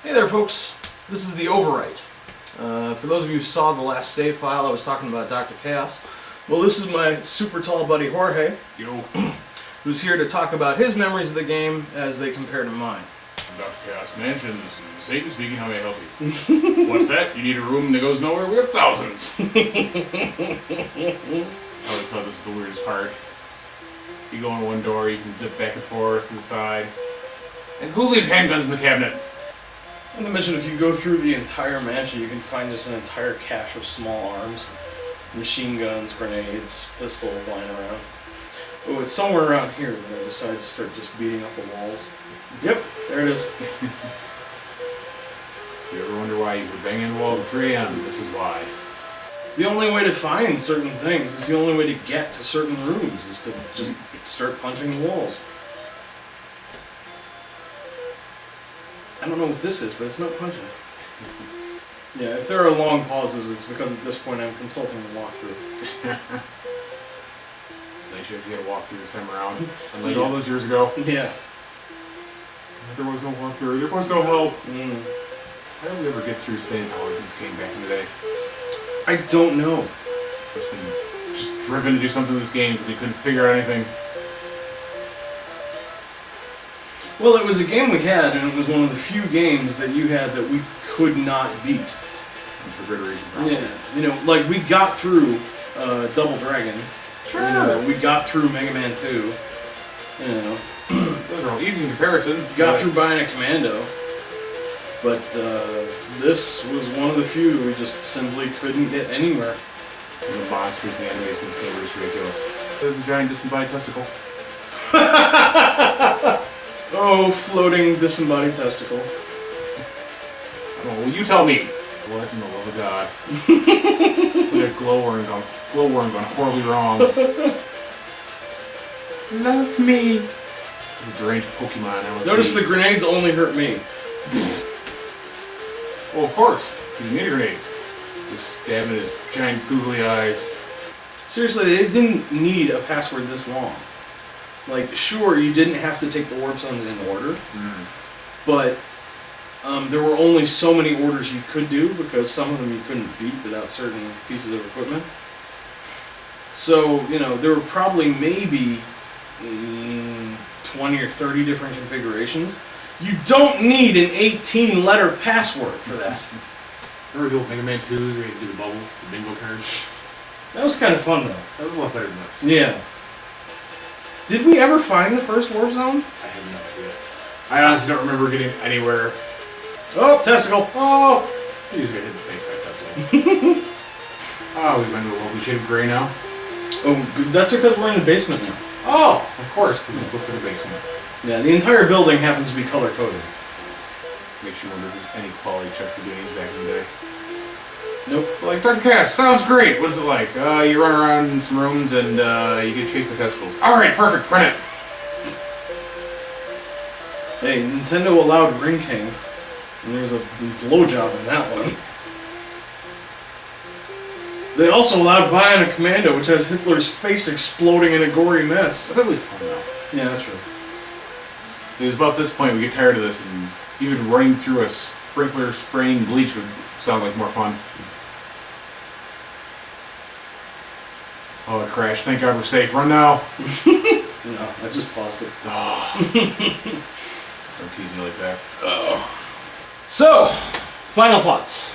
Hey there folks, this is the Overwrite. For those of you who saw the last save file, I was talking about Dr. Chaos. Well, this is my super tall buddy Jorge, who's here to talk about his memories of the game as they compare to mine. Dr. Chaos mentions, Satan speaking, how may I help you? What's that? You need a room that goes nowhere? We have thousands! I always thought this is the weirdest part. You go in one door, you can zip back and forth to the side. And who leave handguns in the cabinet? Not to mention, if you go through the entire mansion, you can find just an entire cache of small arms. Machine guns, grenades, pistols lying around. Oh, it's somewhere around here that I decided to start just beating up the walls. Yep, there it is. You ever wonder why you were banging the wall at 3 a.m.? This is why. It's the only way to find certain things. It's the only way to get to certain rooms, is to just start punching the walls. I don't know what this is, but it's not punching. Yeah, if there are long pauses, it's because at this point I'm consulting the walkthrough. Nice you have to get a walkthrough this time around. Unlike all those years ago. Yeah. There was no walkthrough, there was no help. How did we ever get through spinning powers in this game back in the day? I don't know. Just driven to do something in this game because we couldn't figure out anything. Well, it was a game we had, and it was one of the few games that you had that we could not beat. And for good reason, probably. Yeah, you know, like we got through Double Dragon. Sure. You know, we got through Mega Man 2. You know. Those are all easy in comparison. Got through Bionic Commando. But this was one of the few we just simply couldn't get anywhere. And the monsters in the animation in this game were just ridiculous. There's a giant disembodied testicle. Oh, floating disembodied testicle. I don't know, will you tell me? What in the love of God? It's like a glowworm gone horribly wrong. Love me. It's a deranged Pokemon. Notice the grenades only hurt me. Well, of course. He's needed grenades. Just stabbing his giant googly eyes. Seriously, they didn't need a password this long. Like, sure, you didn't have to take the warp zones in order, but there were only so many orders you could do because some of them you couldn't beat without certain pieces of equipment. So, you know, there were probably maybe 20 or 30 different configurations. You don't need an 18-letter password for that. Remember the old Mega Man 2s where you could do the bubbles, the bingo cards? That was kind of fun, though. That was a lot better than this. Yeah. Did we ever find the first warp zone? I have no idea. I honestly don't remember getting anywhere. Oh, testicle! Oh! You just got hit in the face by a testicle. Oh, we went to a lovely shade of gray now. Oh, good. That's because we're in the basement now. Oh! Of course, because this looks like a basement. Yeah, the entire building happens to be color-coded. Makes you wonder if there's any quality check for games back in the day. Nope. Like, Dr. Cass, sounds great. What is it like? You run around in some rooms and you get chased by testicles. Alright, perfect, print it! Hey, Nintendo allowed Ring King, and there's a blowjob in that one. They also allowed Bionic Commando, which has Hitler's face exploding in a gory mess. That's at least fun, though. Yeah, that's true. It was about this point we get tired of this, and even running through a sprinkler spraying bleach would sound like more fun. Oh, it crashed. Thank God we're safe. Run now. No, I just paused it. Oh. Don't tease me like that. Oh. So, final thoughts.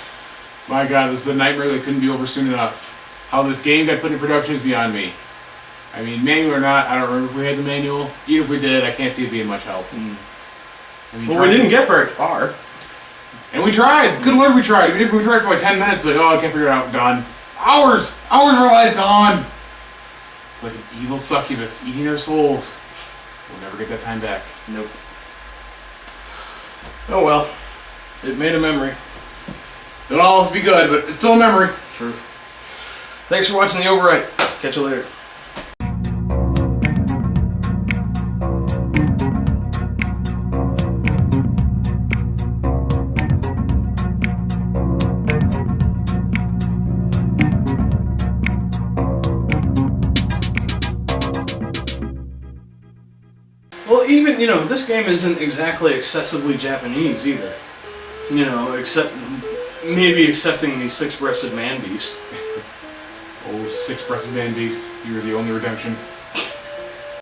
My God, this is a nightmare that couldn't be over soon enough. How this game got put into production is beyond me. I mean, manual or not, I don't remember if we had the manual. Even if we did, I can't see it being much help. I mean, well, we didn't get very far. And we tried. Good Lord, we tried. Even if we tried for like 10 minutes, like, oh, I can't figure it out. Done. Hours of our life gone. It's like an evil succubus eating our souls. We'll never get that time back. Nope. Oh well. It made a memory. Don't always be good, but it's still a memory. Truth. Thanks for watching the Overwrite. Catch you later. Well, even, you know, this game isn't exactly excessively Japanese either. You know, maybe accepting the six-breasted man beast. Oh, six-breasted man beast, you are the only redemption.